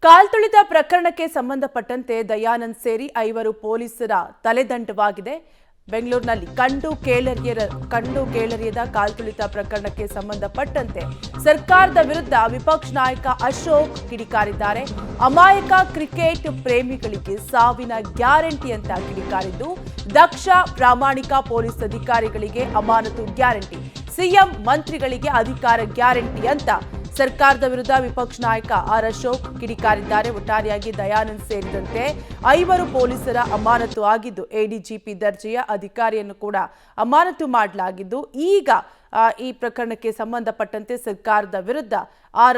ಕಾಲ್ತುಳಿತ ಪ್ರಕರಣಕ್ಕೆ ಸಂಬಂಧಪಟ್ಟಂತೆ ದಯಾನಂದ್ ಸೇರಿ 5 ಪೊಲೀಸರ ತಲೆದಂಡವಾಗಿದೆ. ಬೆಂಗಳೂರಿನಲ್ಲಿ ಕಂಡು ಕೇಳರಿಯದ ಕಾಲ್ತುಳಿತ ಪ್ರಕರಣಕ್ಕೆ ಸಂಬಂಧಪಟ್ಟಂತೆ ಸರ್ಕಾರದ ವಿರುದ್ಧ ವಿಪಕ್ಷ ನಾಯಕ ಅಶೋಕ್ ಕಿಡಿಕಾರಿದ್ದಾರೆ. ಅಮಾಯಕ ಕ್ರಿಕೆಟ್ ಪ್ರೇಮಿಗಳಿಗೆ ಸಾವಿನ ಗ್ಯಾರಂಟಿ ಅಂತ ಕಿಡಿಕಾರಿದ್ದು, ದಕ್ಷ ಪ್ರಾಮಾಣಿಕ ಪೊಲೀಸ್ ಅಧಿಕಾರಿಗಳಿಗೆ ಅಮಾನತು ಗ್ಯಾರಂಟಿ, ಸಿಎಂ ಮಂತ್ರಿಗಳಿಗೆ ಅಧಿಕಾರ ಗ್ಯಾರಂಟಿ ಅಂತ ಸರ್ಕಾರದ ವಿರುದ್ಧ ವಿಪಕ್ಷ ನಾಯಕ ಅಶೋಕ್ ಕಿಡಿಕಾರಿದ್ದಾರೆ. ಒಟ್ಟಾರೆಯಾಗಿ ದಯಾನಂದ್ ಸೇರಿದಂತೆ 5 ಪೊಲೀಸರ ಅಮಾನತು ಆಗಿದ್ದು, ಎಡಿಜಿಪಿ ದರ್ಜೆಯ ಅಧಿಕಾರಿಯನ್ನು ಕೂಡ ಅಮಾನತು ಮಾಡಲಾಗಿದ್ದು, ಈಗ ಈ ಪ್ರಕರಣಕ್ಕೆ ಸಂಬಂಧಪಟ್ಟಂತೆ ಸರ್ಕಾರದ ವಿರುದ್ಧ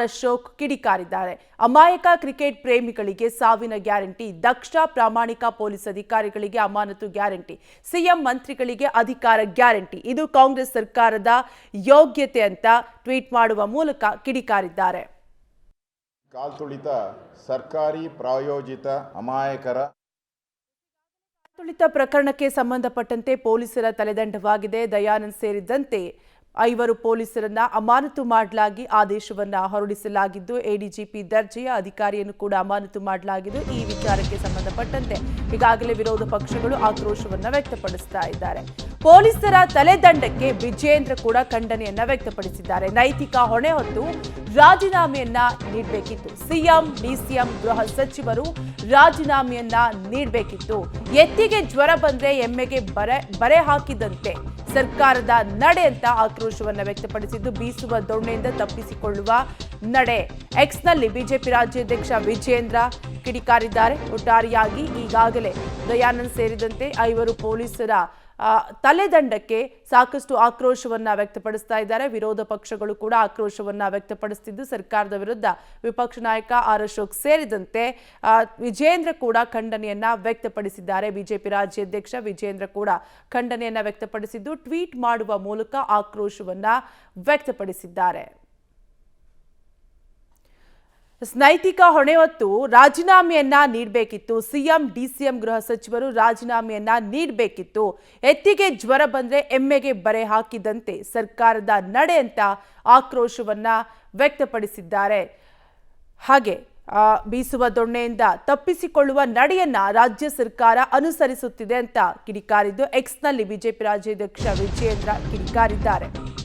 ಅಶೋಕ್ ಕಿಡಿಕಾರಿದ್ದಾರೆ. ಅಮಾಯಕ ಕ್ರಿಕೆಟ್ ಪ್ರೇಮಿಗಳಿಗೆ ಸಾವಿನ ಗ್ಯಾರಂಟಿ, ದಕ್ಷ ಪ್ರಾಮಾಣಿಕ ಪೊಲೀಸ್ ಅಧಿಕಾರಿಗಳಿಗೆ ಅಮಾನತು ಗ್ಯಾರಂಟಿ, ಸಿಎಂ ಮಂತ್ರಿಗಳಿಗೆ ಅಧಿಕಾರ ಗ್ಯಾರಂಟಿ, ಇದು ಕಾಂಗ್ರೆಸ್ ಸರ್ಕಾರದ ಯೋಗ್ಯತೆ ಅಂತ ಟ್ವೀಟ್ ಮಾಡುವ ಮೂಲಕ ಕಿಡಿಕಾರಿದ್ದಾರೆ. ಕಾಲ್ತುಳಿತ ಸರ್ಕಾರಿ ಪ್ರಾಯೋಜಿತ ಅಮಾಯಕರ ಕಾಲ್ತುಳಿತ ಪ್ರಕರಣಕ್ಕೆ ಸಂಬಂಧಪಟ್ಟಂತೆ ಪೊಲೀಸರ ತಲೆದಂಡವಾಗಿದೆ. ದಯಾನಂದ್ ಸೇರಿದಂತೆ 5 ಪೊಲೀಸರನ್ನ ಅಮಾನತು ಮಾಡಲಾಗಿ ಆದೇಶವನ್ನ ಹೊರಡಿಸಲಾಗಿದ್ದು, ಎಡಿಜಿಪಿ ದರ್ಜೆಯ ಅಧಿಕಾರಿಯನ್ನು ಕೂಡ ಅಮಾನತು ಮಾಡಲಾಗಿದ್ದು, ಈ ವಿಚಾರಕ್ಕೆ ಸಂಬಂಧಪಟ್ಟಂತೆ ಈಗಾಗಲೇ ವಿರೋಧ ಪಕ್ಷಗಳು ಆಕ್ರೋಶವನ್ನ ವ್ಯಕ್ತಪಡಿಸ್ತಾ ಇದ್ದಾರೆ. ಪೊಲೀಸರ ತಲೆದಂಡಕ್ಕೆ ವಿಜೇಂದ್ರ ಕೂಡ ಖಂಡನೆಯನ್ನ ವ್ಯಕ್ತಪಡಿಸಿದ್ದಾರೆ. ನೈತಿಕ ಹೊಣೆ ಹೊತ್ತು ರಾಜೀನಾಮೆಯನ್ನ ನೀಡಬೇಕಿತ್ತು, ಸಿಎಂ ಡಿಸಿಎಂ ಗೃಹ ಸಚಿವರು ರಾಜೀನಾಮೆಯನ್ನ ನೀಡಬೇಕಿತ್ತು. ಎತ್ತಿಗೆ ಜ್ವರ ಬಂದ್ರೆ ಎಮ್ಮೆಗೆ ಬರೆ ಹಾಕಿದಂತೆ ಸರ್ಕಾರದ ನಡೆ ಅಂತ ಆಕ್ರೋಶವನ್ನ ವ್ಯಕ್ತಪಡಿಸಿದ್ದು, ಬೀಸುವ ದೊಣ್ಣೆಯಿಂದ ತಪ್ಪಿಸಿಕೊಳ್ಳುವ ನಡೆ. ಎಕ್ಸ್ನಲ್ಲಿ ಬಿಜೆಪಿ ರಾಜ್ಯಾಧ್ಯಕ್ಷ ವಿಜೇಂದ್ರ ಕಿಡಿಕಾರಿದ್ದಾರೆ. ಒಟ್ಟಾರೆಯಾಗಿ ಈಗಾಗಲೇ ದಯಾನಂದ್ ಸೇರಿದಂತೆ 5 ಪೊಲೀಸರ ತಲೆದಂಡಕ್ಕೆ ಸಾಕಷ್ಟು ಆಕ್ರೋಶವನ್ನ ವ್ಯಕ್ತಪಡಿಸ್ತಾ ಇದ್ದಾರೆ. ವಿರೋಧ ಪಕ್ಷಗಳು ಕೂಡ ಆಕ್ರೋಶವನ್ನ ವ್ಯಕ್ತಪಡಿಸುತ್ತಿದ್ದು, ಸರ್ಕಾರದ ವಿರುದ್ಧ ವಿಪಕ್ಷ ನಾಯಕ ಅಶೋಕ್ ಸೇರಿದಂತೆ ವಿಜೇಂದ್ರ ಕೂಡ ಖಂಡನೆಯನ್ನ ವ್ಯಕ್ತಪಡಿಸಿದ್ದಾರೆ. ಬಿಜೆಪಿ ರಾಜ್ಯಾಧ್ಯಕ್ಷ ವಿಜೇಂದ್ರ ಕೂಡ ಖಂಡನೆಯನ್ನ ವ್ಯಕ್ತಪಡಿಸಿದ್ದು, ಟ್ವೀಟ್ ಮಾಡುವ ಮೂಲಕ ಆಕ್ರೋಶವನ್ನ ವ್ಯಕ್ತಪಡಿಸಿದ್ದಾರೆ. ನೈತಿಕ ಹೊಣೆ ಹೊತ್ತು ರಾಜೀನಾಮೆಯನ್ನ ನೀಡಬೇಕಿತ್ತು, ಸಿಎಂ ಡಿಸಿಎಂ ಗೃಹ ಸಚಿವರು ರಾಜೀನಾಮೆಯನ್ನ ನೀಡಬೇಕಿತ್ತು. ಎತ್ತಿಗೆ ಜ್ವರ ಬಂದ್ರೆ ಎಮ್ಮೆಗೆ ಬರೆ ಹಾಕಿದಂತೆ ಸರ್ಕಾರದ ನಡೆ ಅಂತ ಆಕ್ರೋಶವನ್ನ ವ್ಯಕ್ತಪಡಿಸಿದ್ದಾರೆ. ಹಾಗೆ ಬೀಸುವ ದೊಣ್ಣೆಯಿಂದ ತಪ್ಪಿಸಿಕೊಳ್ಳುವ ನಡೆಯನ್ನ ರಾಜ್ಯ ಸರ್ಕಾರ ಅನುಸರಿಸುತ್ತಿದೆ ಅಂತ ಕಿಡಿಕಾರಿದ್ದು, ಎಕ್ಸ್ನಲ್ಲಿ ಬಿಜೆಪಿ ರಾಜ್ಯಾಧ್ಯಕ್ಷ ವಿಜೇಂದ್ರ ಕಿಡಿಕಾರಿದ್ದಾರೆ.